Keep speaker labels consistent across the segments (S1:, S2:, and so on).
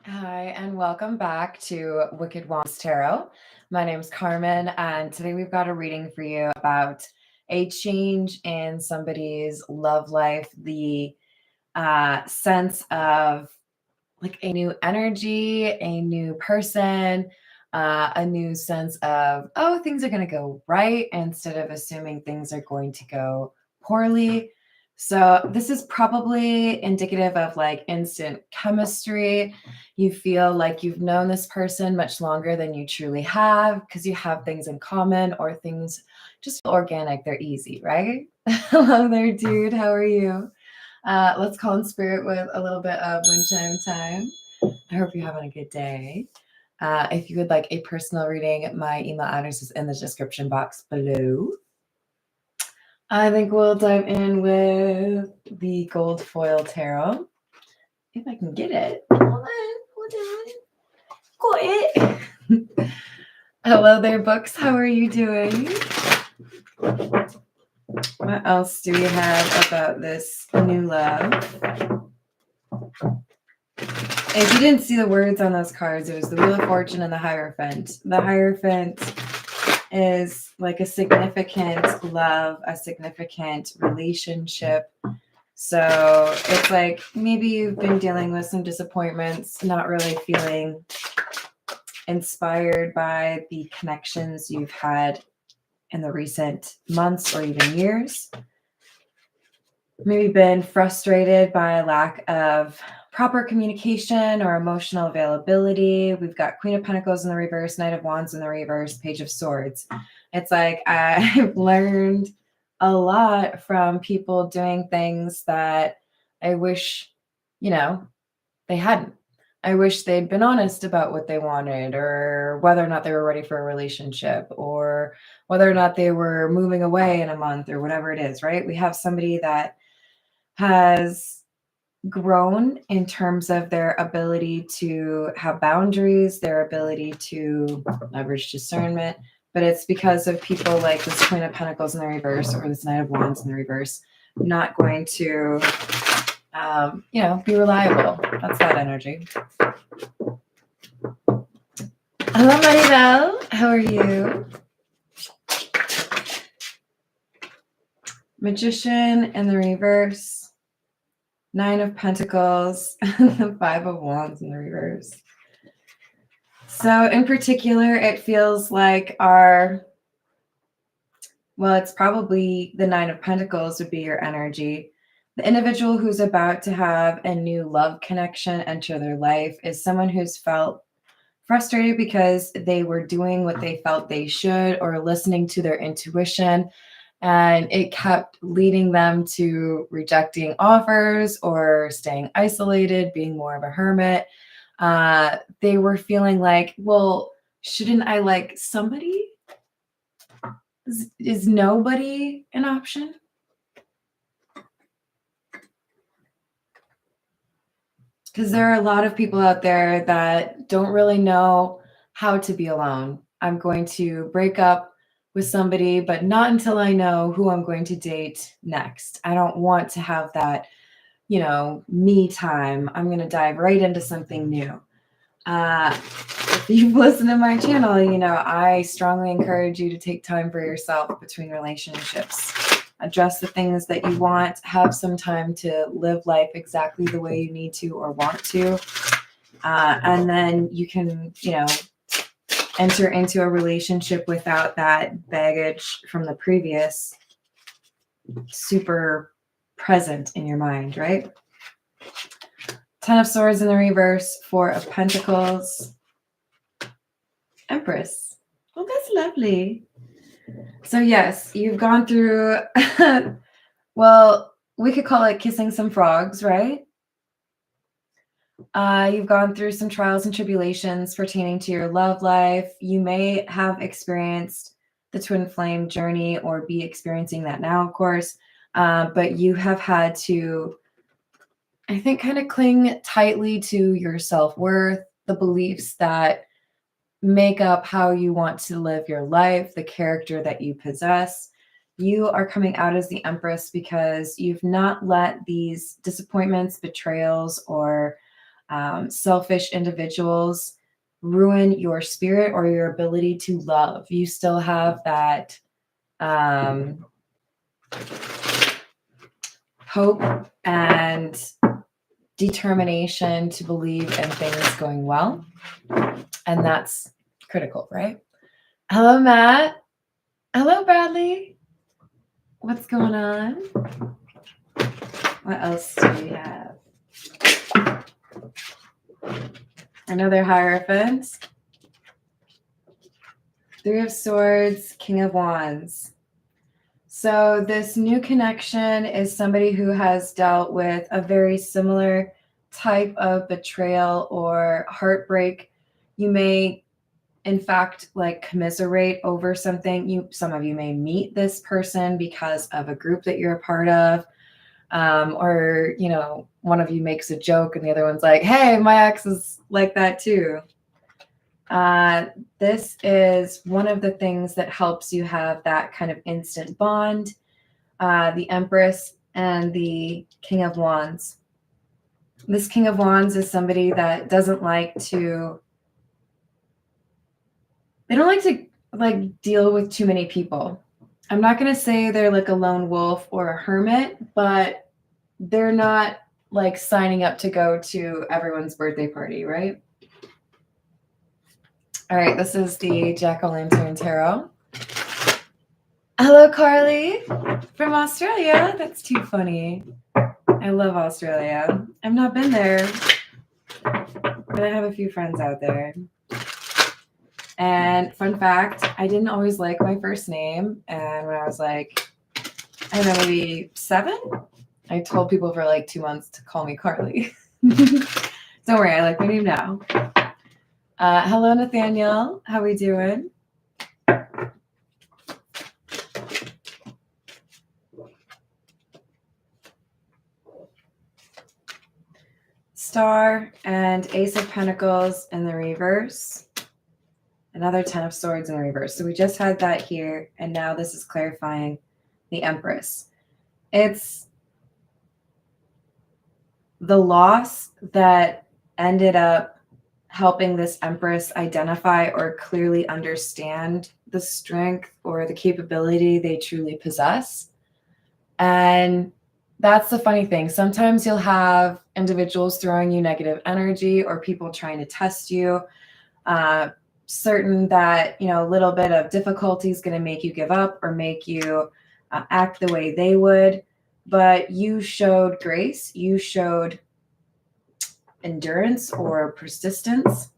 S1: Hi, and welcome back to Wicked Wands Tarot. My name's Carmen, and today we've got a reading for you about a change in somebody's love life, the sense of like a new energy, a new person, a new sense of, oh, things are going to go right instead of assuming things are going to go poorly. So, this is probably indicative of like instant chemistry. You feel like you've known this person much longer than you truly have because you have things in common or things just feel organic. They're easy, right? Hello there, dude. How are you? Let's call in spirit with a little bit of wind chime time. I hope you're having a good day. If you would like a personal reading, my email address is in the description box below. I think we'll dive in with the gold foil tarot. If I can get it. Hold on. Got it. Hello there, books. How are you doing? What else do we have about this new love? If you didn't see the words on those cards, it was the Wheel of Fortune and the Hierophant. The Hierophant is like a significant love, a significant relationship. So it's like maybe you've been dealing with some disappointments, not really feeling inspired by the connections you've had in the recent months or even years. Maybe been frustrated by lack of proper communication or emotional availability. We've got Queen of Pentacles in the reverse, Knight of Wands in the reverse, Page of Swords. It's like I've learned a lot from people doing things that I wish, they hadn't. I wish they'd been honest about what they wanted or whether or not they were ready for a relationship or whether or not they were moving away in a month or whatever it is, right? We have somebody that has grown in terms of their ability to have boundaries, their ability to leverage discernment, but it's because of people like this Queen of Pentacles in the reverse or this Knight of Wands in the reverse not going to, be reliable. That's that energy. Hello, Maribel. How are you? Magician in the reverse, Nine of Pentacles, and the Five of Wands in the reverse. So in particular, it feels like it's probably the Nine of Pentacles would be your energy. The individual who's about to have a new love connection enter their life is someone who's felt frustrated because they were doing what they felt they should or listening to their intuition, and it kept leading them to rejecting offers or staying isolated, being more of a hermit. They were feeling like, well, shouldn't I like somebody? Is nobody an option? Because there are a lot of people out there that don't really know how to be alone. I'm going to break up with somebody, but not until I know who I'm going to date next. I don't want to have that, me time. I'm going to dive right into something new. If you've listened to my channel, I strongly encourage you to take time for yourself between relationships. Address the things that you want, have some time to live life exactly the way you need to or want to. And then you can, enter into a relationship without that baggage from the previous super present in your mind, right? Ten of Swords in the reverse, Four of Pentacles, Empress. Oh, that's lovely. So yes, you've gone through, well, we could call it kissing some frogs, right? You've gone through some trials and tribulations pertaining to your love life. You may have experienced the twin flame journey or be experiencing that now, of course. But you have had to, I think, kind of cling tightly to your self-worth, the beliefs that make up how you want to live your life, the character that you possess. You are coming out as the Empress because you've not let these disappointments, betrayals, or Selfish individuals ruin your spirit or your ability to love. You still have that hope and determination to believe in things going well. And that's critical, right? Hello, Matt. Hello, Bradley. What's going on? What else do we have? Another Hierophant. Three of Swords, King of Wands. So this new connection is somebody who has dealt with a very similar type of betrayal or heartbreak. You may, in fact, like commiserate over something. Some of you may meet this person because of a group that you're a part of. Or, you know, one of you makes a joke and the other one's like, hey, my ex is like that too. This is one of the things that helps you have that kind of instant bond. The Empress and the King of Wands. This King of Wands is somebody that doesn't like to, they don't like to like deal with too many people. I'm not going to say they're like a lone wolf or a hermit, but they're not like signing up to go to everyone's birthday party, right? All right, this is the Jack-o'-lantern tarot. Hello, Carly from Australia. That's too funny. I love Australia. I've not been there, but I have a few friends out there. And fun fact, I didn't always like my first name. And when I was like, I don't know, maybe 7, I told people for like 2 months to call me Carly. Don't worry, I like my name now. Hello, Nathaniel. How we doing? Star and Ace of Pentacles in the reverse. Another 10 of Swords in the reverse. So we just had that here, and now this is clarifying the Empress. It's the loss that ended up helping this Empress identify or clearly understand the strength or the capability they truly possess. And that's the funny thing. Sometimes you'll have individuals throwing you negative energy or people trying to test you, certain that, you know, a little bit of difficulty is going to make you give up or make you act the way they would. But you showed grace. You showed endurance or persistence.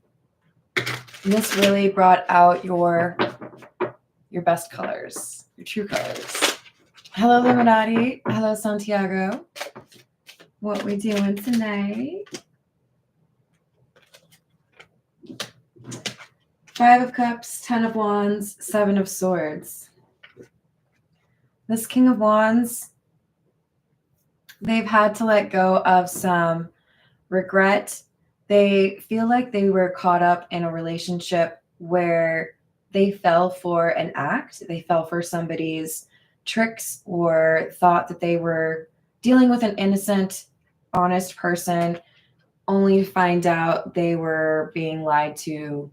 S1: And this really brought out your best colors, your true colors. Hello, Illuminati. Hello, Santiago. What we doing tonight? 5 of Cups, 10 of Wands, 7 of Swords. This King of Wands, they've had to let go of some regret. They feel like they were caught up in a relationship where they fell for an act. They fell for somebody's tricks or thought that they were dealing with an innocent, honest person, only to find out they were being lied to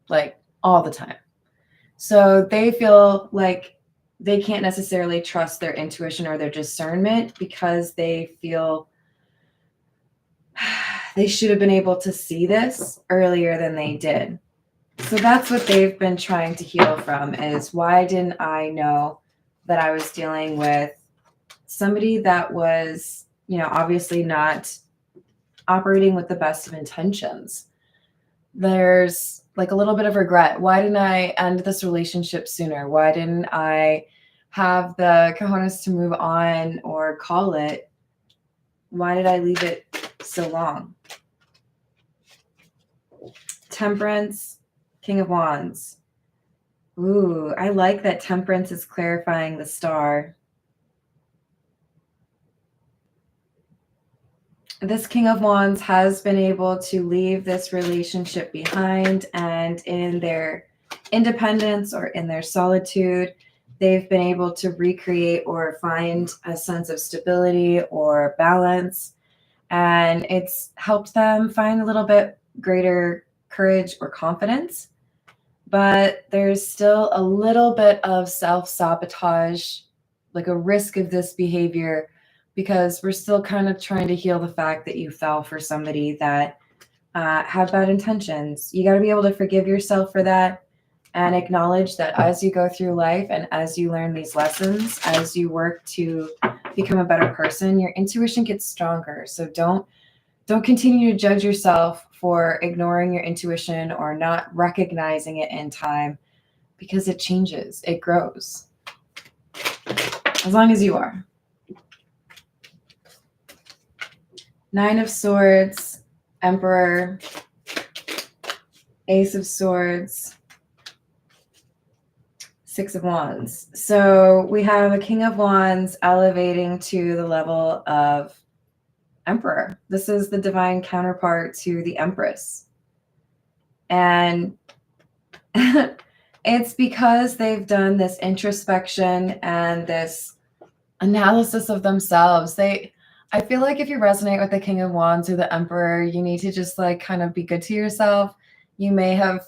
S1: like all the time. So they feel like they can't necessarily trust their intuition or their discernment because they feel they should have been able to see this earlier than they did. So that's what they've been trying to heal from, is why didn't I know that I was dealing with somebody that was, you know, obviously not operating with the best of intentions. There's like a little bit of regret. Why didn't I end this relationship sooner? Why didn't I have the cojones to move on or call it? Why did I leave it so long? Temperance, King of Wands. Ooh, I like that Temperance is clarifying the star. This King of Wands has been able to leave this relationship behind, and in their independence or in their solitude, they've been able to recreate or find a sense of stability or balance. and it's helped them find a little bit greater courage or confidence. But there's still a little bit of self-sabotage, like a risk of this behavior, because we're still kind of trying to heal the fact that you fell for somebody that had bad intentions. You got to be able to forgive yourself for that and acknowledge that as you go through life and as you learn these lessons, as you work to become a better person, your intuition gets stronger. So don't continue to judge yourself for ignoring your intuition or not recognizing it in time, because it changes, it grows. As long as you are. Nine of Swords, Emperor, Ace of Swords, Six of Wands. So we have a King of Wands elevating to the level of Emperor. This is the divine counterpart to the Empress. And it's because they've done this introspection and this analysis of themselves. I feel like if you resonate with the King of Wands or the Emperor, you need to just like kind of be good to yourself. You may have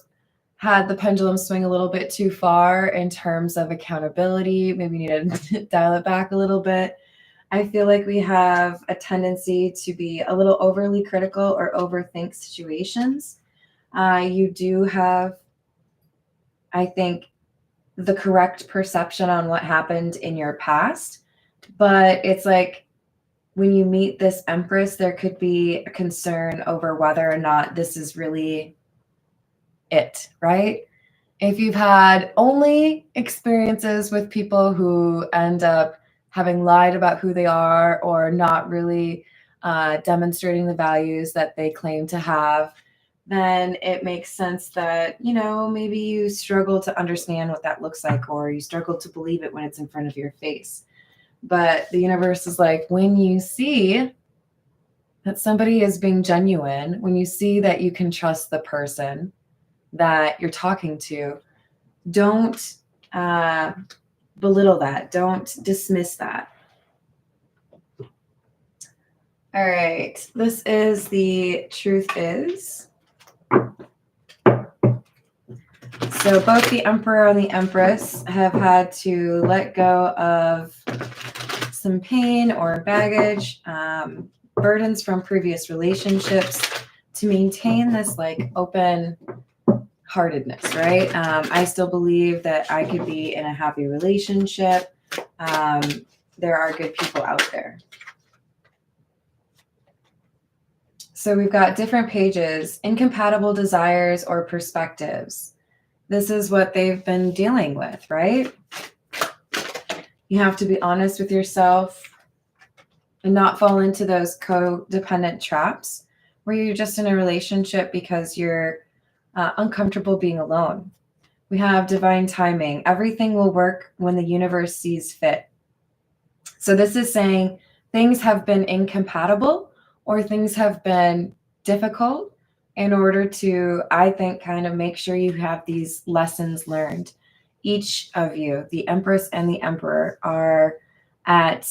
S1: had the pendulum swing a little bit too far in terms of accountability. Maybe you need to dial it back a little bit. I feel like we have a tendency to be a little overly critical or overthink situations. You do have, I think, the correct perception on what happened in your past, but it's like when you meet this Empress, there could be a concern over whether or not this is really it, right? If you've had only experiences with people who end up having lied about who they are or not really demonstrating the values that they claim to have, then it makes sense that, you know, maybe you struggle to understand what that looks like, or you struggle to believe it when it's in front of your face. But the universe is like, when you see that somebody is being genuine, when you see that you can trust the person that you're talking to, don't belittle that. Don't dismiss that. All right. This is the truth is. So both the Emperor and the Empress have had to let go of some pain or baggage, burdens from previous relationships to maintain this like open heartedness, right? I still believe that I could be in a happy relationship. There are good people out there. So we've got different pages, incompatible desires or perspectives. This is what they've been dealing with, right? You have to be honest with yourself and not fall into those codependent traps where you're just in a relationship because you're uncomfortable being alone. We have divine timing. Everything will work when the universe sees fit. So this is saying things have been incompatible or things have been difficult in order to, I think, kind of make sure you have these lessons learned. Each of you, the Empress and the Emperor, are at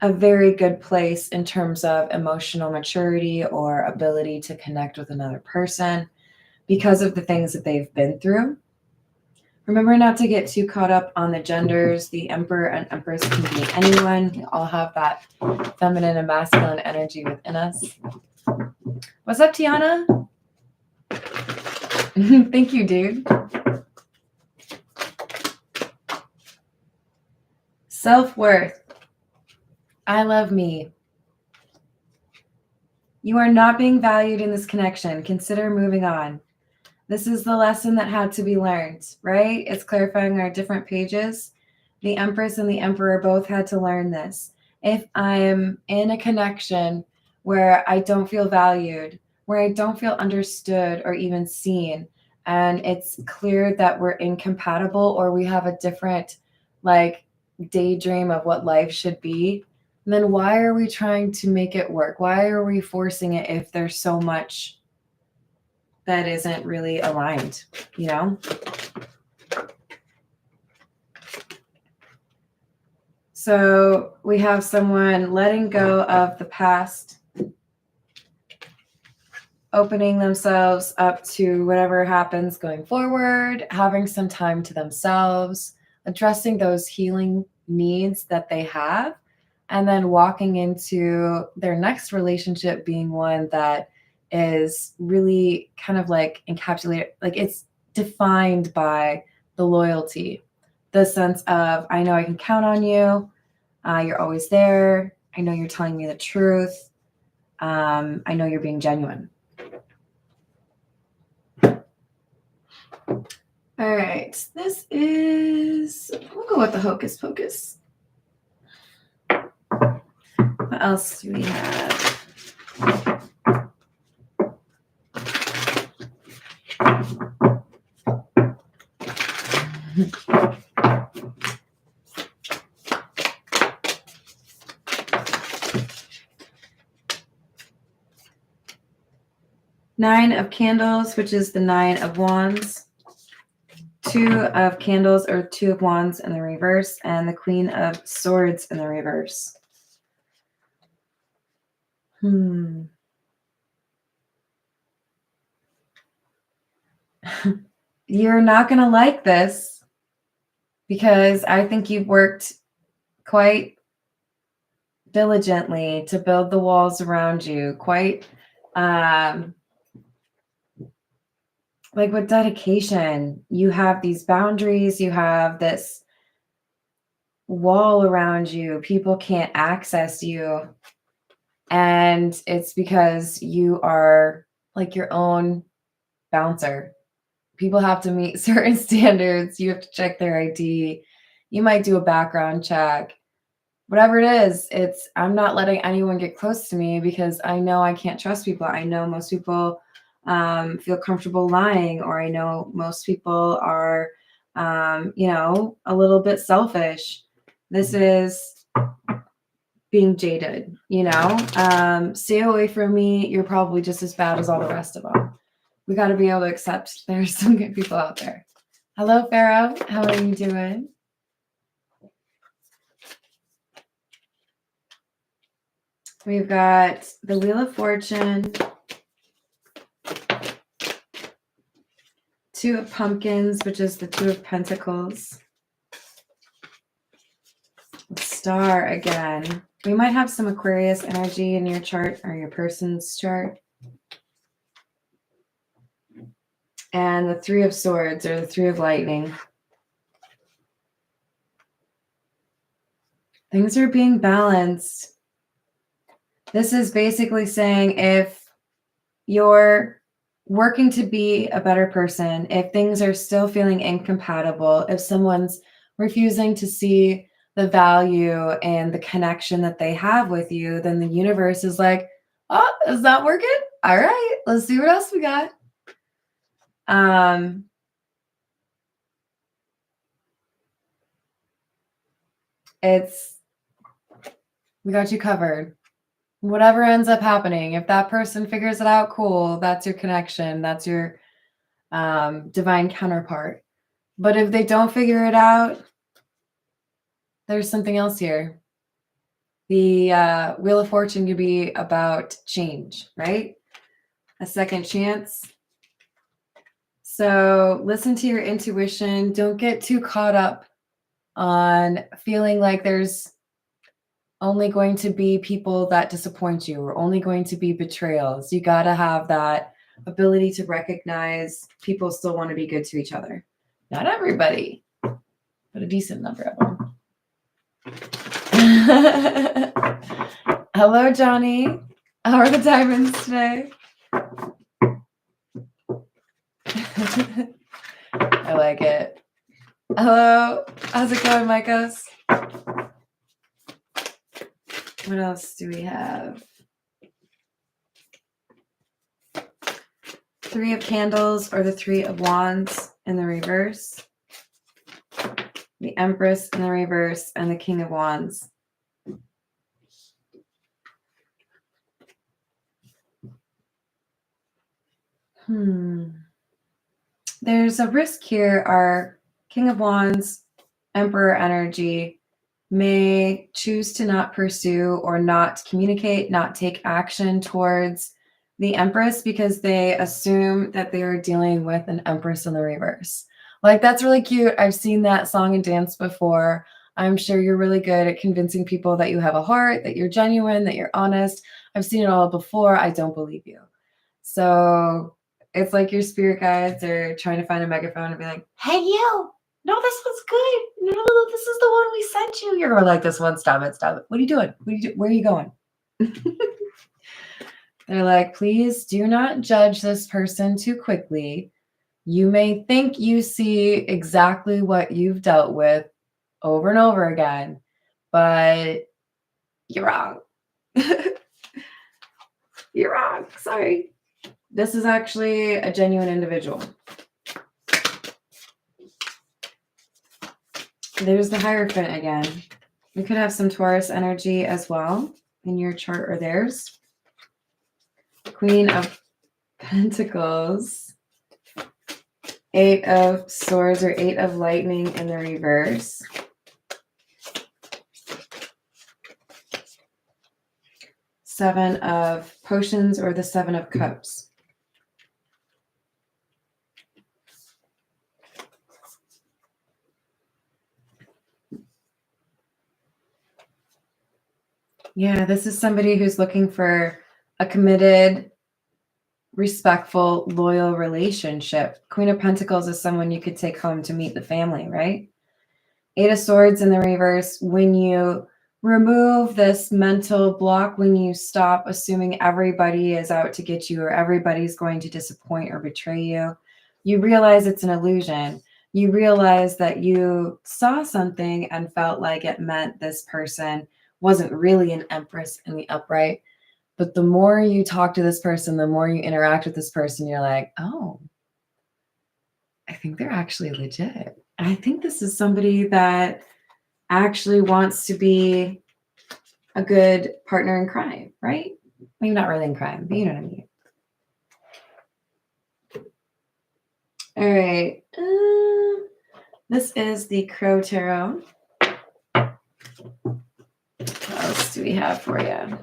S1: a very good place in terms of emotional maturity or ability to connect with another person because of the things that they've been through. Remember not to get too caught up on the genders. The Emperor and Empress can be anyone. We all have that feminine and masculine energy within us. What's up, Tiana? Thank you, dude. Self-worth. I love me. You are not being valued in this connection. Consider moving on. This is the lesson that had to be learned, right? It's clarifying our different pages. The Empress and the Emperor both had to learn this. If I'm in a connection where I don't feel valued, where I don't feel understood or even seen, and it's clear that we're incompatible or we have a different like daydream of what life should be, then why are we trying to make it work? Why are we forcing it if there's so much that isn't really aligned, you know? So we have someone letting go of the past, opening themselves up to whatever happens going forward, having some time to themselves, addressing those healing needs that they have, and then walking into their next relationship being one that is really kind of like encapsulated, like it's defined by the loyalty, the sense of, I know I can count on you. You're always there. I know you're telling me the truth. I know you're being genuine. All right, this is, we'll go with the Hocus Pocus. What else do we have? Nine of Candles, which is the Nine of Wands. Two of Candles or Two of Wands in the reverse, and the Queen of Swords in the reverse. You're not going to like this because I think you've worked quite diligently to build the walls around you, quite like with dedication. You have these boundaries, you have this wall around you. People can't access you. And it's because you are like your own bouncer. People have to meet certain standards. You have to check their ID. You might do a background check. Whatever it is, I'm not letting anyone get close to me because I know I can't trust people. I know most people feel comfortable lying, or I know most people are, a little bit selfish. This is being jaded, stay away from me. You're probably just as bad as all the rest of them. We got to be able to accept there's some good people out there. Hello, Pharaoh. How are you doing? We've got the Wheel of Fortune, Two of Pumpkins, which is the Two of Pentacles, Star again. We might have some Aquarius energy in your chart or your person's chart. And the Three of Swords or the Three of Lightning. Things are being balanced. This is basically saying if you're working to be a better person, if things are still feeling incompatible, if someone's refusing to see the value and the connection that they have with you, then the universe is like, oh, it's not working? All right, let's see what else we got. We got you covered. Whatever ends up happening, if that person figures it out, cool, that's your connection, that's your divine counterpart. But if they don't figure it out, there's something else here. The Wheel of Fortune could be about change, right? A second chance. So listen to your intuition. Don't get too caught up on feeling like there's only going to be people that disappoint you or only going to be betrayals. You got to have that ability to recognize people still want to be good to each other. Not everybody, but a decent number of them. Hello, Johnny. How are the diamonds today? I like it. Hello. How's it going, Maikos? What else do we have? Three of Candles or the Three of Wands in the reverse. The Empress in the reverse and the King of Wands. There's a risk here. Our King of Wands, Emperor energy may choose to not pursue or not communicate, not take action towards the Empress because they assume that they are dealing with an Empress in the reverse. Like, that's really cute. I've seen that song and dance before. I'm sure you're really good at convincing people that you have a heart, that you're genuine, that you're honest. I've seen it all before. I don't believe you. So it's like your spirit guides are trying to find a megaphone and be like, hey, you. No, this was good. No, this is the one we sent you. You're going like this one. Stop it. Stop it. What are you doing? Where are you going? They're like, please do not judge this person too quickly. You may think you see exactly what you've dealt with over and over again, but you're wrong. You're wrong. Sorry. This is actually a genuine individual. There's the Hierophant again. We could have some Taurus energy as well in your chart or theirs. Queen of Pentacles. 8 of Swords or 8 of Lightning in the reverse. Seven of Potions or the 7 of Cups. Yeah, this is somebody who's looking for a committed, respectful, loyal relationship. Queen of Pentacles is someone you could take home to meet the family, right? 8 of Swords in the reverse. When you remove this mental block, when you stop assuming everybody is out to get you or everybody's going to disappoint or betray you, you realize it's an illusion. You realize that you saw something and felt like it meant this person wasn't really an Empress in the upright. But the more you talk to this person, the more you interact with this person, you're like, oh, I think they're actually legit. I think this is somebody that actually wants to be a good partner in crime, right? Maybe not really in crime, but you know what I mean. All right. This is the Crow Tarot. What else do we have for you?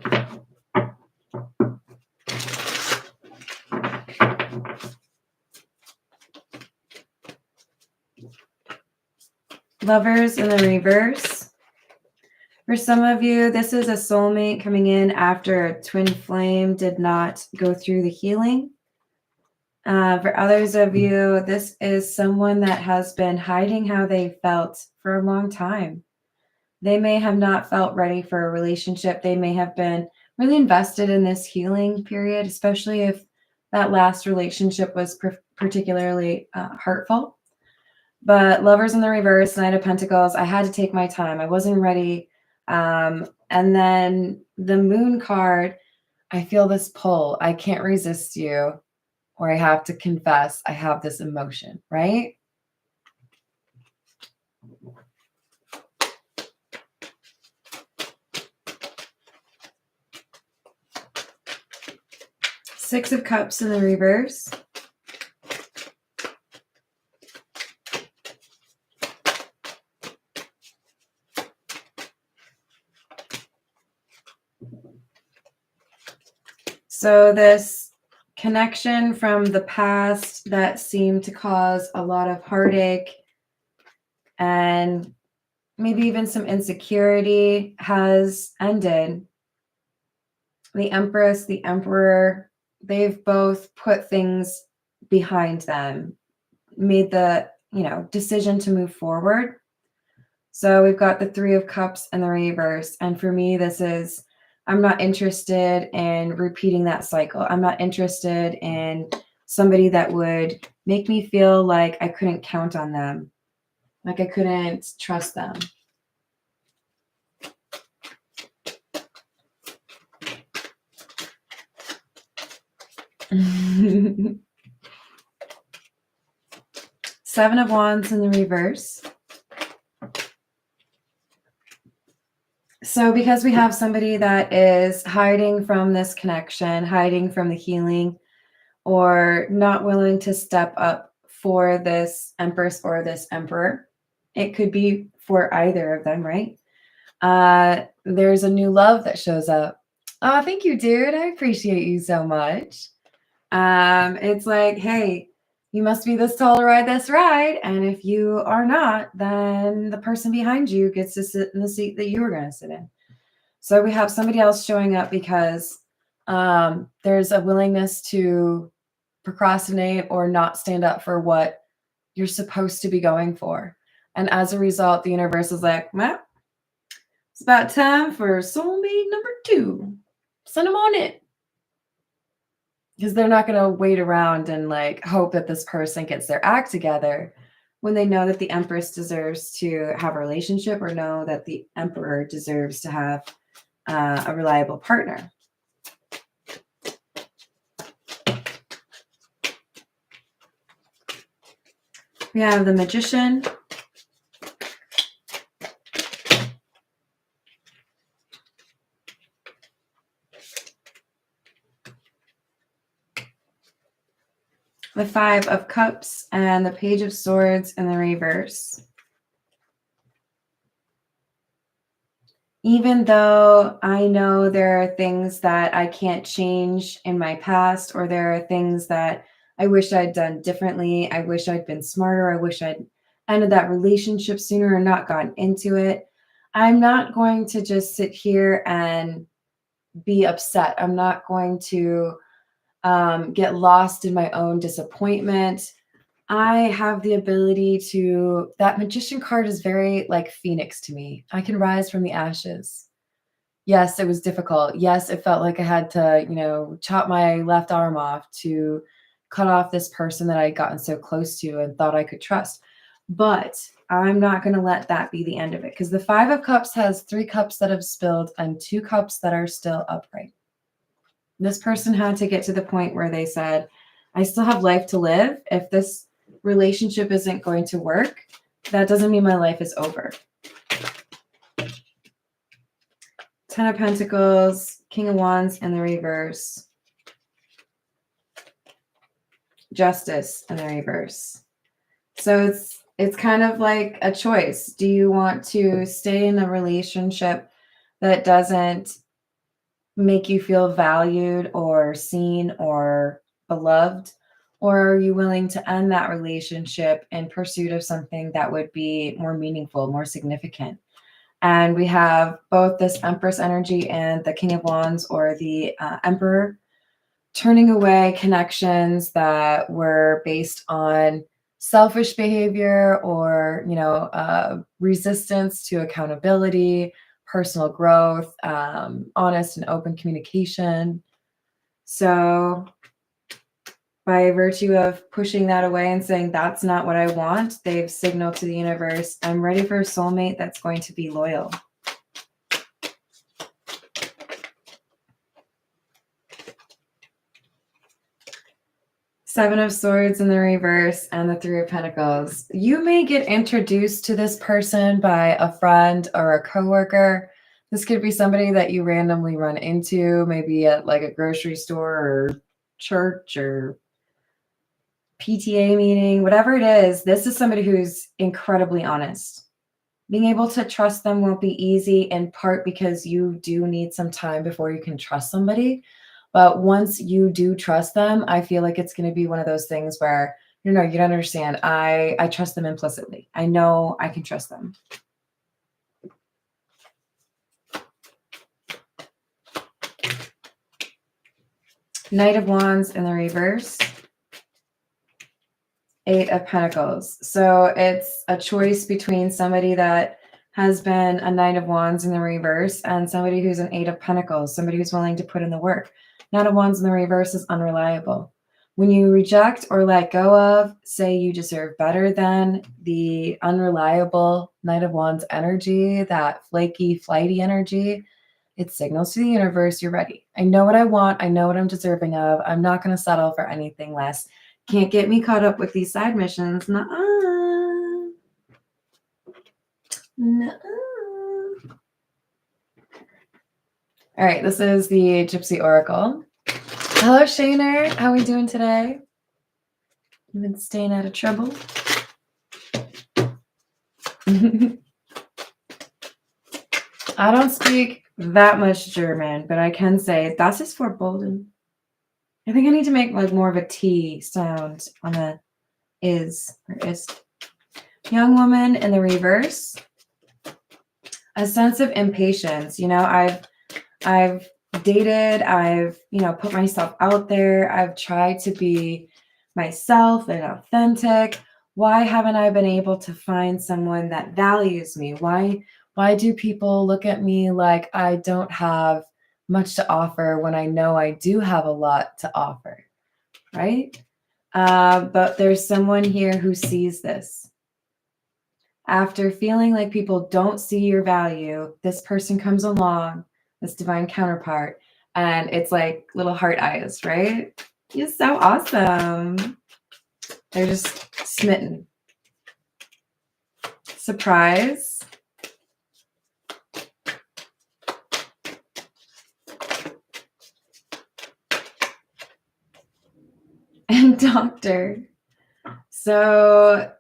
S1: Lovers in the reverse. For some of you, this is a soulmate coming in after a twin flame did not go through the healing. For others of you, this is someone that has been hiding how they felt for a long time. They may have not felt ready for a relationship. They may have been really invested in this healing period, especially if that last relationship was particularly hurtful. But Lovers in the reverse, Knight of Pentacles, I had to take my time. I wasn't ready. And then the Moon card, I feel this pull. I can't resist you, or I have to confess I have this emotion, right? Six of Cups in the reverse. So this connection from the past that seemed to cause a lot of heartache and maybe even some insecurity has ended. The Empress, the Emperor, they've both put things behind them, made the, decision to move forward. So we've got the Three of Cups and the reverse. And for me, this is, I'm not interested in repeating that cycle. I'm not interested in somebody that would make me feel like I couldn't count on them, like I couldn't trust them. Seven of Wands in the reverse. So because we have somebody that is hiding from this connection, hiding from the healing, or not willing to step up for this Empress or this Emperor, it could be for either of them, right? There's a new love that shows up. Oh, thank you, dude. I appreciate you so much. It's like, hey, you must be this tall to ride this ride. And if you are not, then the person behind you gets to sit in the seat that you were going to sit in. So we have somebody else showing up because there's a willingness to procrastinate or not stand up for what you're supposed to be going for. And as a result, the universe is like, well, it's about time for soulmate number 2. Send them on it. Because they're not going to wait around and like hope that this person gets their act together when they know that the Empress deserves to have a relationship or know that the Emperor deserves to have a reliable partner. We have the Magician. The 5 of Cups and the Page of Swords in the reverse. Even though I know there are things that I can't change in my past, or there are things that I wish I'd done differently, I wish I'd been smarter, I wish I'd ended that relationship sooner or not gotten into it, I'm not going to just sit here and be upset. I'm not going to get lost in my own disappointment. I have the ability to, that Magician card is very like Phoenix to me. I can rise from the ashes. Yes, it was difficult. Yes, it felt like I had to, chop my left arm off to cut off this person that I had gotten so close to and thought I could trust. But I'm not going to let that be the end of it, because the 5 of Cups has 3 cups that have spilled and 2 cups that are still upright. This person had to get to the point where they said, I still have life to live. If this relationship isn't going to work, that doesn't mean my life is over. 10 of Pentacles, King of Wands in the reverse. Justice in the reverse. So it's kind of like a choice. Do you want to stay in a relationship that doesn't make you feel valued or seen or beloved? Or are you willing to end that relationship in pursuit of something that would be more meaningful, more significant? And we have both this Empress energy and the King of Wands, or the Emperor, turning away connections that were based on selfish behavior or, resistance to accountability, personal growth, honest and open communication. So by virtue of pushing that away and saying, that's not what I want, they've signaled to the universe, I'm ready for a soulmate that's going to be loyal. Seven of Swords in the reverse and the 3 of Pentacles. You may get introduced to this person by a friend or a coworker. This could be somebody that you randomly run into, maybe at like a grocery store or church or PTA meeting, whatever it is. This is somebody who's incredibly honest. Being able to trust them won't be easy, in part because you do need some time before you can trust somebody. But once you do trust them, I feel like it's going to be one of those things where, you don't understand. I trust them implicitly. I know I can trust them. Knight of Wands in the reverse. 8 of Pentacles. So it's a choice between somebody that has been a Knight of Wands in the reverse and somebody who's an 8 of Pentacles, somebody who's willing to put in the work. Knight of Wands in the reverse is unreliable. When you reject or let go of, say you deserve better than, the unreliable Knight of Wands energy, that flaky, flighty energy, it signals to the universe, you're ready. I know what I want. I know what I'm deserving of. I'm not going to settle for anything less. Can't get me caught up with these side missions. Nuh-uh. Nuh-uh. All right, this is the Gypsy Oracle. Hello, Shaner. How are we doing today? You've been staying out of trouble? I don't speak that much German, but I can say das ist verboten. I think I need to make like more of a T sound on a is or ist. Young woman in the reverse. A sense of impatience. You know, I've dated, I've, put myself out there. I've tried to be myself and authentic. Why haven't I been able to find someone that values me? Why do people look at me like I don't have much to offer when I know I do have a lot to offer, right? But there's someone here who sees this. After feeling like people don't see your value, this person comes along, this divine counterpart, and it's like little heart eyes, right? You're so awesome. They're just smitten. Surprise. And doctor. So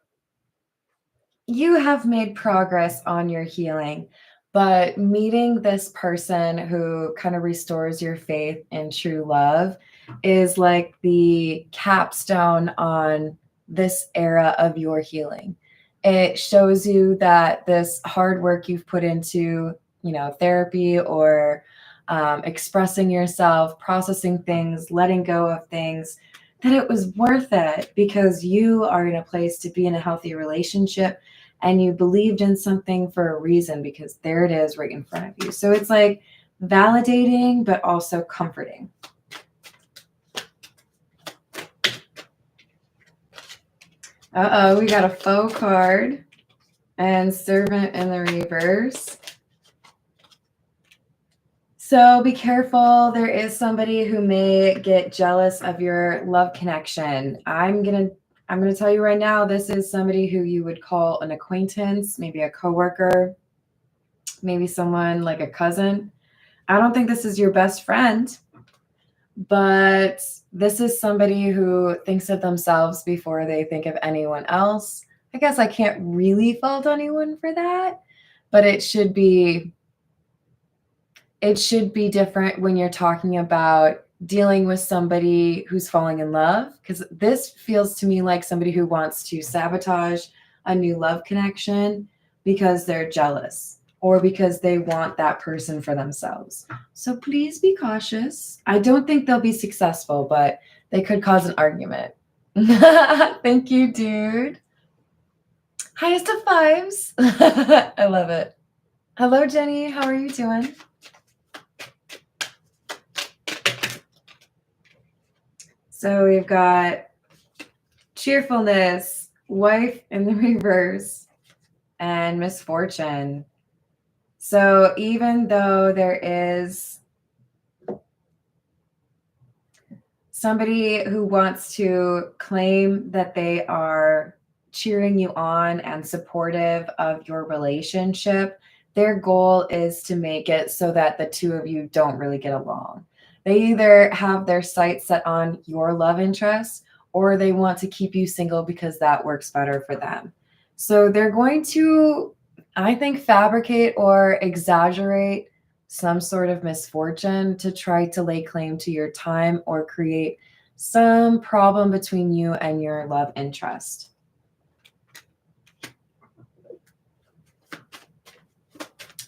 S1: you have made progress on your healing, but meeting this person who kind of restores your faith in true love is like the capstone on this era of your healing. It shows you that this hard work you've put into, therapy or expressing yourself, processing things, letting go of things, that it was worth it because you are in a place to be in a healthy relationship and you believed in something for a reason because there it is right in front of you. So it's like validating, but also comforting. Uh-oh, we got a faux card and servant in the reverse. So be careful. There is somebody who may get jealous of your love connection. I'm going to tell you right now, this is somebody who you would call an acquaintance, maybe a coworker, maybe someone like a cousin. I don't think this is your best friend, but this is somebody who thinks of themselves before they think of anyone else. I guess I can't really fault anyone for that, but it should be different when you're talking about dealing with somebody who's falling in love, because this feels to me like somebody who wants to sabotage a new love connection because they're jealous or because they want that person for themselves. So please be cautious. I don't think they'll be successful, but they could cause an argument. Thank you, dude. Highest of fives. I love it. Hello, Jenny. How are you doing? So we've got cheerfulness, wife in the reverse, and misfortune. So even though there is somebody who wants to claim that they are cheering you on and supportive of your relationship, their goal is to make it so that the two of you don't really get along. They either have their sights set on your love interest or they want to keep you single because that works better for them. So they're going to, I think, fabricate or exaggerate some sort of misfortune to try to lay claim to your time or create some problem between you and your love interest.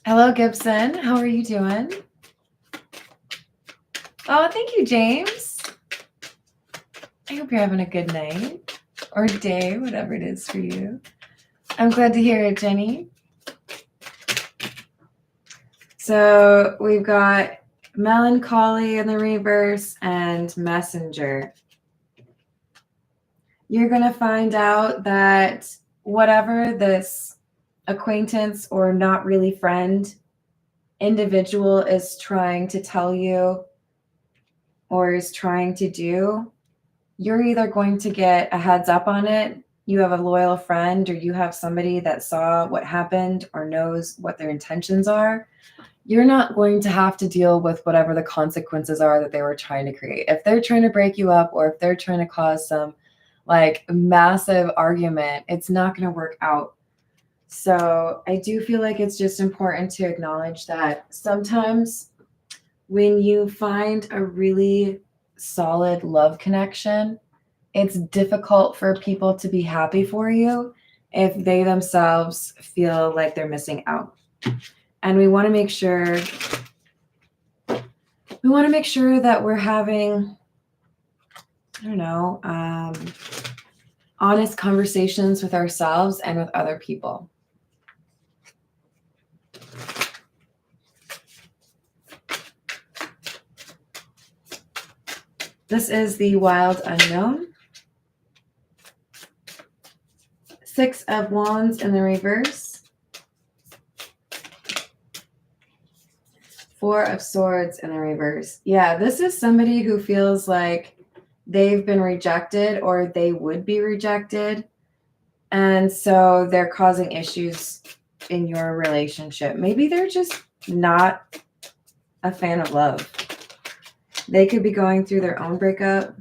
S1: Hello, Gibson. How are you doing? Oh, thank you, James. I hope you're having a good night or day, whatever it is for you. I'm glad to hear it, Jenny. So we've got melancholy in the reverse and messenger. You're going to find out that whatever this acquaintance or not really friend individual is trying to tell you or is trying to do, you're either going to get a heads up on it, you have a loyal friend, or you have somebody that saw what happened or knows what their intentions are. You're not going to have to deal with whatever the consequences are that they were trying to create. If they're trying to break you up or if they're trying to cause some like massive argument, it's not going to work out So I do feel like it's just important to acknowledge that sometimes when you find a really solid love connection, it's difficult for people to be happy for you if they themselves feel like they're missing out. And we want to make sure that we're having, I don't know, honest conversations with ourselves and with other people. This is the wild unknown. Six of Wands in the reverse. Four of Swords in the reverse. Yeah, this is somebody who feels like they've been rejected or they would be rejected. And so they're causing issues in your relationship. Maybe they're just not a fan of love. They could be going through their own breakup.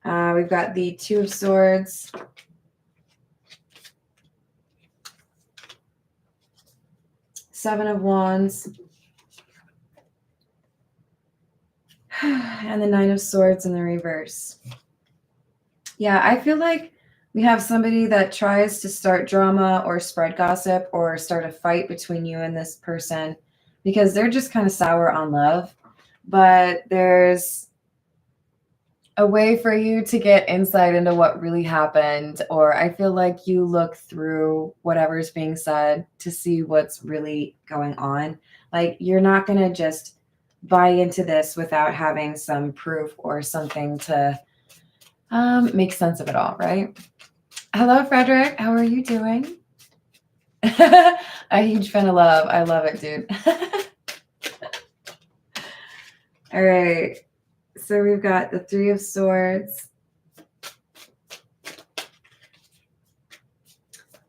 S1: We've got the Two of Swords. Seven of Wands. And the Nine of Swords in the reverse. Yeah, I feel like we have somebody that tries to start drama or spread gossip or start a fight between you and this person because they're just kind of sour on love. But there's a way for you to get insight into what really happened, or I feel like you look through whatever's being said to see what's really going on. Like, you're not going to just buy into this without having some proof or something to make sense of it all, right? Hello, Frederick. How are you doing? A huge fan of love. I love it, dude. All right. So we've got the Three of Swords,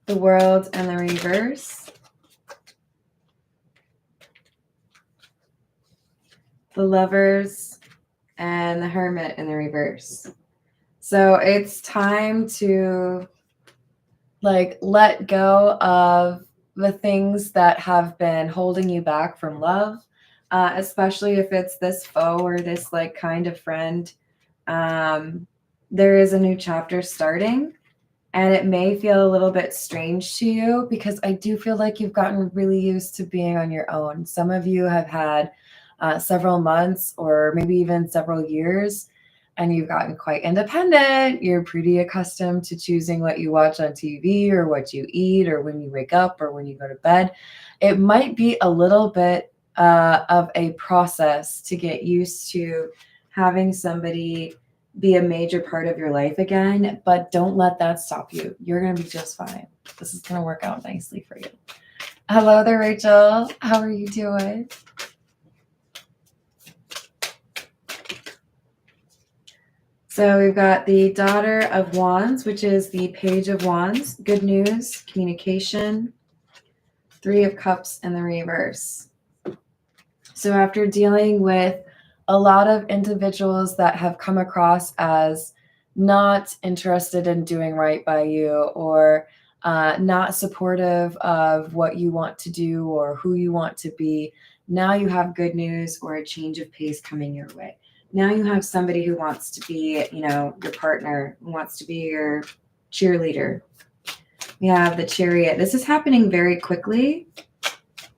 S1: the World and the reverse, the Lovers, and the Hermit in the reverse. So it's time to let go of the things that have been holding you back from love, especially if it's this foe or this kind of friend. There is a new chapter starting, and it may feel a little bit strange to you because I do feel like you've gotten really used to being on your own. Some of you have had several months or maybe even several years, and you've gotten quite independent. You're pretty accustomed to choosing what you watch on TV or what you eat or when you wake up or when you go to bed. It might be a little bit of a process to get used to having somebody be a major part of your life again, but don't let that stop you. You're going to be just fine. This is going to work out nicely for you. Hello there, Rachel. How are you doing? So we've got the Daughter of Wands, which is the Page of Wands. Good news, communication. Three of Cups in the reverse. So after dealing with a lot of individuals that have come across as not interested in doing right by you or not supportive of what you want to do or who you want to be, now you have good news or a change of pace coming your way. Now you have somebody who wants to be, your partner, who wants to be your cheerleader. We have the Chariot. This is happening very quickly.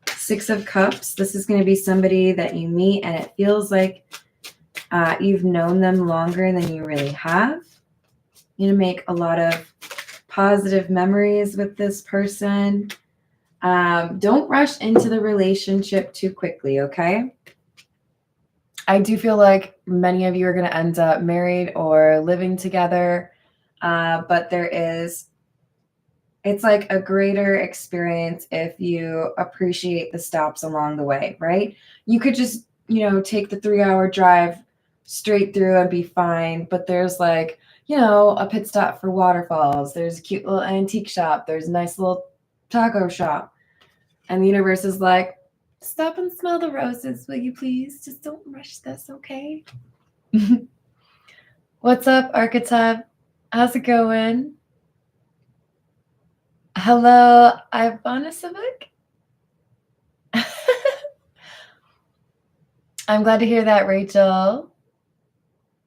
S1: Six of Cups. This is going to be somebody that you meet and it feels like you've known them longer than you really have. You're going to make a lot of positive memories with this person. Don't rush into the relationship too quickly, okay? I do feel like many of you are going to end up married or living together, but it's like a greater experience if you appreciate the stops along the way, right? You could just, take the 3-hour drive straight through and be fine, but there's a pit stop for waterfalls. There's a cute little antique shop. There's a nice little taco shop. And the universe is like, stop and smell the roses, will you please? Just don't rush this, okay? What's up, Archetype? How's it going? Hello, Ivanisavik. I'm glad to hear that, Rachel.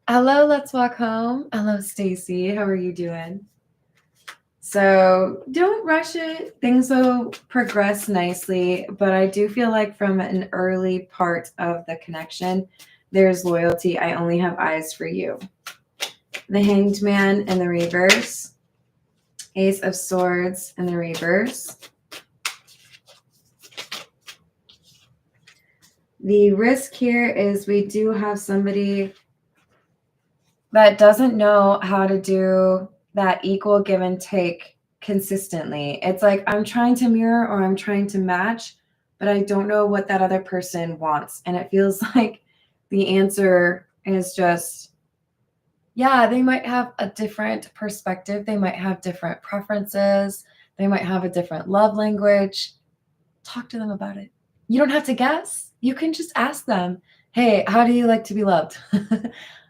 S1: Hello, let's walk home. Hello, Stacy. How are you doing? So don't rush it. Things will progress nicely, but I do feel like from an early part of the connection, there's loyalty. I only have eyes for you. The Hanged Man in the reverse. Ace of Swords in the reverse. The risk here is we do have somebody that doesn't know how to do that equal give and take consistently. It's like I'm trying to mirror or I'm trying to match, but I don't know what that other person wants. And it feels like the answer is just, yeah, they might have a different perspective. They might have different preferences. They might have a different love language. Talk to them about it. You don't have to guess. You can just ask them, hey, how do you like to be loved?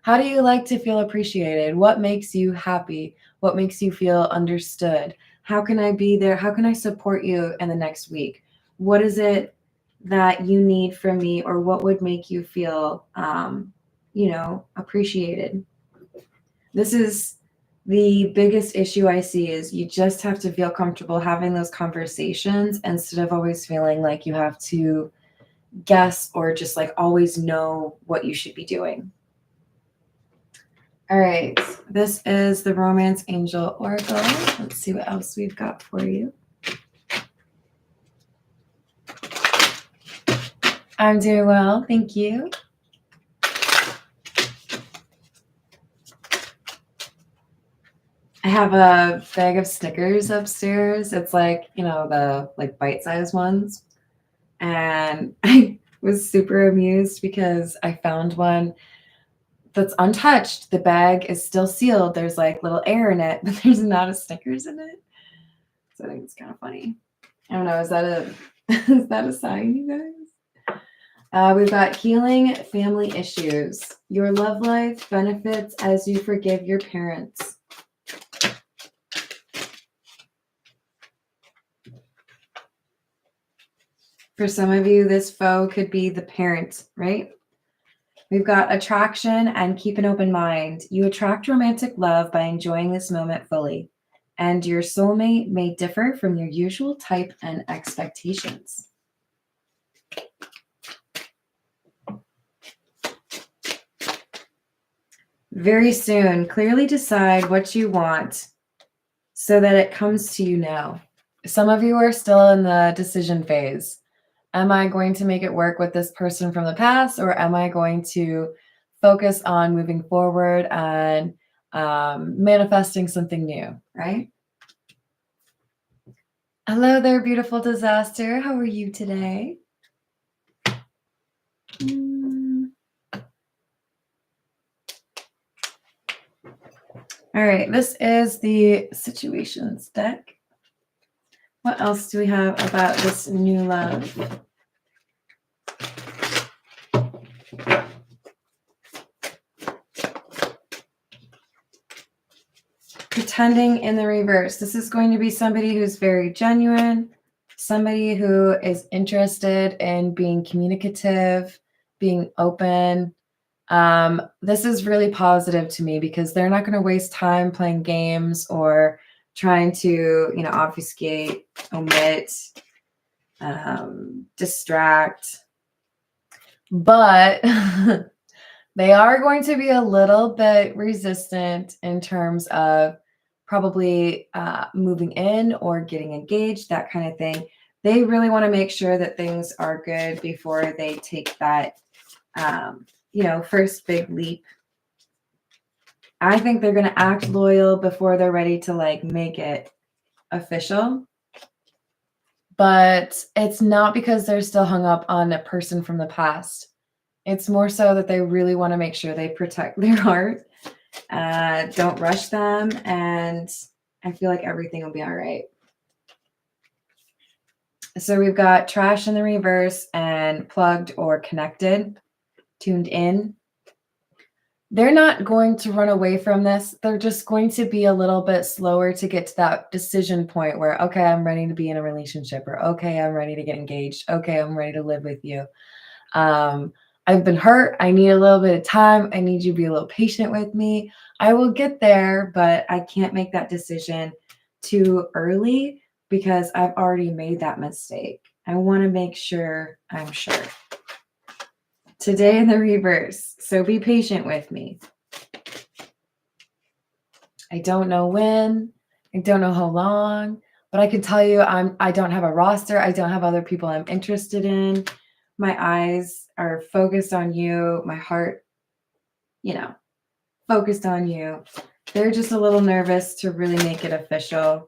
S1: How do you like to feel appreciated? What makes you happy? What makes you feel understood? How can I be there? How can I support you in the next week? What is it that you need from me, or what would make you feel, appreciated? This is the biggest issue I see is you just have to feel comfortable having those conversations instead of always feeling like you have to guess or just like always know what you should be doing. All right, this is the Romance Angel Oracle. Let's see what else we've got for you. I'm doing well, thank you. I have a bag of Snickers upstairs. It's like, the like bite-sized ones. And I was super amused because I found one that's untouched. The bag is still sealed. There's like little air in it, but there's not a Snickers in it. So I think it's kind of funny. I don't know. Is that a sign, you guys? We've got healing family issues. Your love life benefits as you forgive your parents. For some of you, this foe could be the parent, right? We've got attraction and keep an open mind. You attract romantic love by enjoying this moment fully, and your soulmate may differ from your usual type and expectations. Very soon, clearly decide what you want so that it comes to you now. Some of you are still in the decision phase. Am I going to make it work with this person from the past, or am I going to focus on moving forward and manifesting something new, right? Hello there, beautiful disaster. How are you today? All right, this is the situations deck. What else do we have about this new love? Pretending in the reverse. This is going to be somebody who's very genuine, somebody who is interested in being communicative, being open. This is really positive to me because they're not going to waste time playing games or trying to, obfuscate, omit, distract. But they are going to be a little bit resistant in terms of probably moving in or getting engaged, that kind of thing. They really want to make sure that things are good before they take that, first big leap. I think they're going to act loyal before they're ready to make it official. But it's not because they're still hung up on a person from the past. It's more so that they really want to make sure they protect their heart. Don't rush them, and I feel like everything will be all right. So we've got trash in the reverse and plugged or connected, tuned in. they're not going to run away from this. They're just going to be a little bit slower to get to that decision point where, okay, I'm ready to be in a relationship, or okay, I'm ready to get engaged. Okay, I'm ready to live with you. I've been hurt. I need a little bit of time. I need you to be a little patient with me. I will get there, but I can't make that decision too early because I've already made that mistake. I want to make sure I'm sure. Today in the reverse. So be patient with me. I don't know when, I don't know how long, but I can tell you I don't have a roster. I don't have other people I'm interested in. My eyes are focused on you. My heart, focused on you. They're just a little nervous to really make it official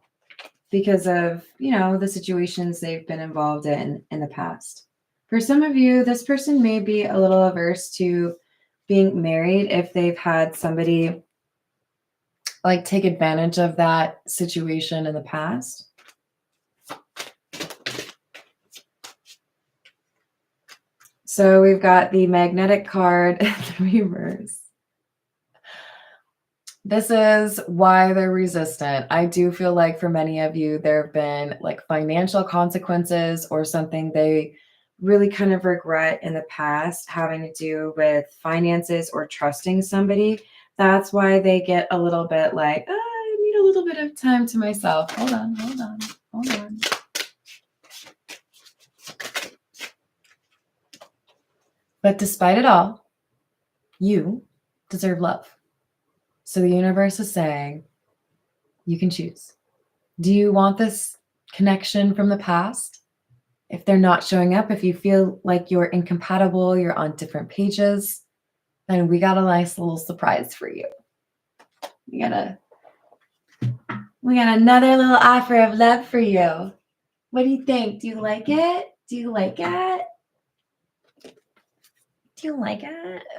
S1: because of, the situations they've been involved in the past. For some of you, this person may be a little averse to being married if they've had somebody like take advantage of that situation in the past. So we've got the magnetic card in the reverse. This is why they're resistant. I do feel like for many of you, there have been like financial consequences or something they really kind of regret in the past having to do with finances or trusting somebody. That's why they get a little bit like, I need a little bit of time to myself. Hold on. But despite it all, you deserve love. So the universe is saying, you can choose. Do you want this connection from the past? If they're not showing up, if you feel like you're incompatible, you're on different pages, then we got a nice little surprise for you. We got another little offer of love for you. What do you think? Do you like it?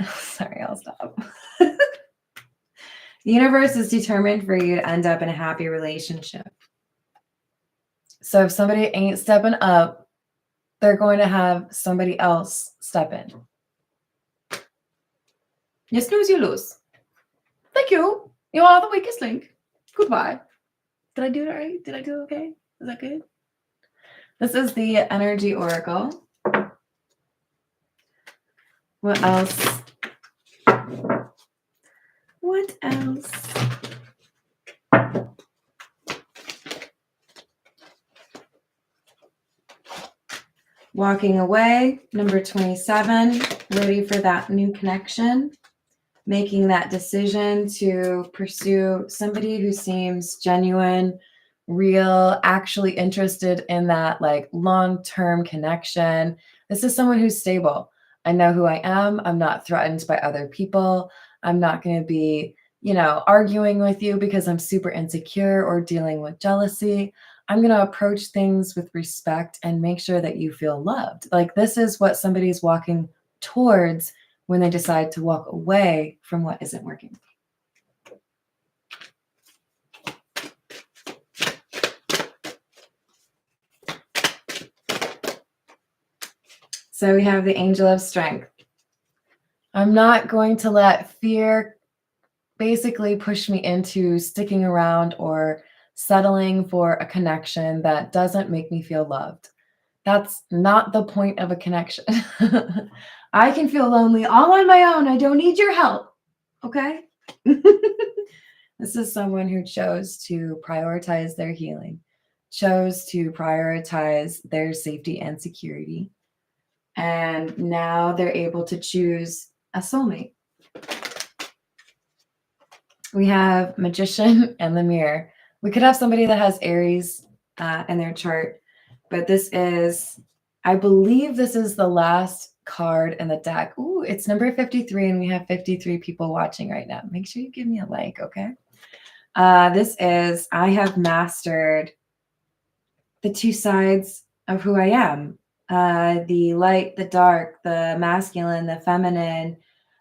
S1: Sorry, I'll stop. The universe is determined for you to end up in a happy relationship. So if somebody ain't stepping up, they're going to have somebody else step in. You snooze, you lose. Thank you. You are the weakest link. Goodbye. Did I do it right? Did I do it okay? Is that good? This is the energy oracle. What else? Walking away, number 27, ready for that new connection, making that decision to pursue somebody who seems genuine, real, actually interested in that like long-term connection. This is someone who's stable. I know who I am. I'm not threatened by other people. I'm not going to be, arguing with you because I'm super insecure or dealing with jealousy. I'm going to approach things with respect and make sure that you feel loved. Like this is what somebody's walking towards when they decide to walk away from what isn't working. So we have the angel of strength. I'm not going to let fear basically push me into sticking around or settling for a connection that doesn't make me feel loved. That's not the point of a connection. I can feel lonely all on my own. I don't need your help. Okay? This is someone who chose to prioritize their healing, chose to prioritize their safety and security. And now they're able to choose a soulmate. We have Magician and the Mirror. We could have somebody that has Aries in their chart, but this is, I believe this is the last card in the deck. Ooh, it's number 53, and we have 53 people watching right now. Make sure you give me a like, okay? This is, I have mastered the two sides of who I am. The light, the dark, the masculine, the feminine,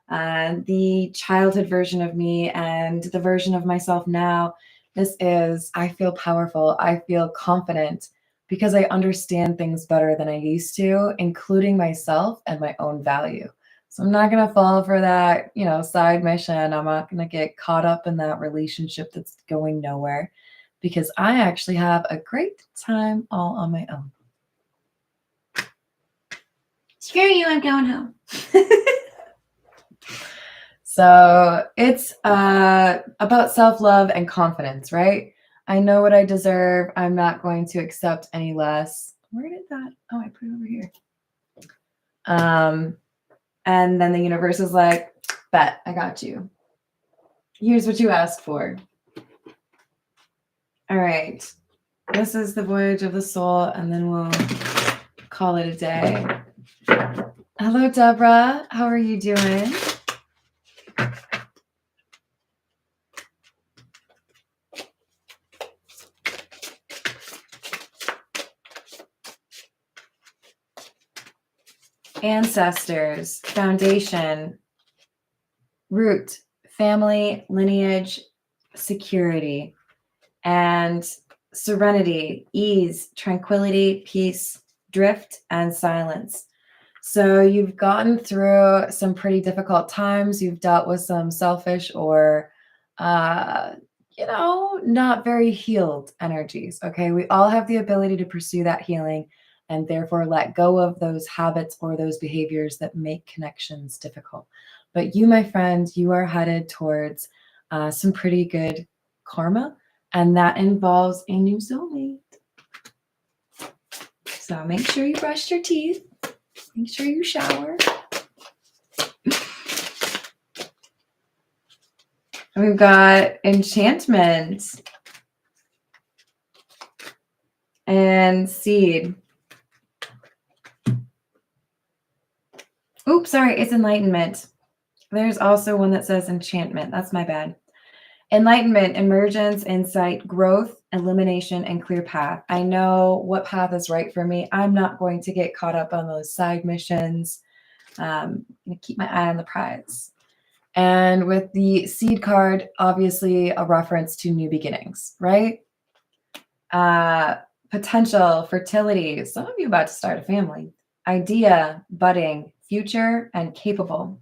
S1: the childhood version of me and the version of myself now. This is, I feel powerful. I feel confident because I understand things better than I used to, including myself and my own value. So I'm not going to fall for that, side mission. I'm not going to get caught up in that relationship that's going nowhere because I actually have a great time all on my own. Screw you, I'm going home. So it's about self-love and confidence, right? I know what I deserve. I'm not going to accept any less. Where did that? Oh, I put it over here. And then the universe is like, bet, I got you. Here's what you asked for. All right. This is the voyage of the soul, and then we'll call it a day. Hello, Deborah. How are you doing? Ancestors, foundation, root, family, lineage, security, and serenity, ease, tranquility, peace, drift, and silence. So you've gotten through some pretty difficult times. You've dealt with some selfish or, not very healed energies. Okay. We all have the ability to pursue that healing and therefore let go of those habits or those behaviors that make connections difficult. But you, my friend, you are headed towards some pretty good karma, and that involves a new soulmate. So make sure you brush your teeth. Make sure you shower. We've got enchantment and seed. Oops, sorry, it's enlightenment. There's also one that says enchantment. That's my bad. Enlightenment, emergence, insight, growth, illumination, and clear path. I know what path is right for me. I'm not going to get caught up on those side missions. I'm going to keep my eye on the prize. And with the seed card, obviously a reference to new beginnings, right? Potential, fertility. Some of you about to start a family. Idea, budding, future, and capable.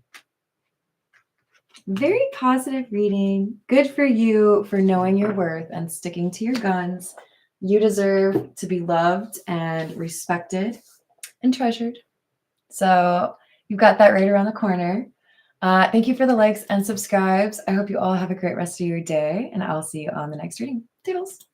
S1: Very positive reading. Good for you for knowing your worth and sticking to your guns. You deserve to be loved and respected and treasured. So you've got that right around the corner. Thank you for the likes and subscribes. I hope you all have a great rest of your day, and I'll see you on the next reading. Toodles.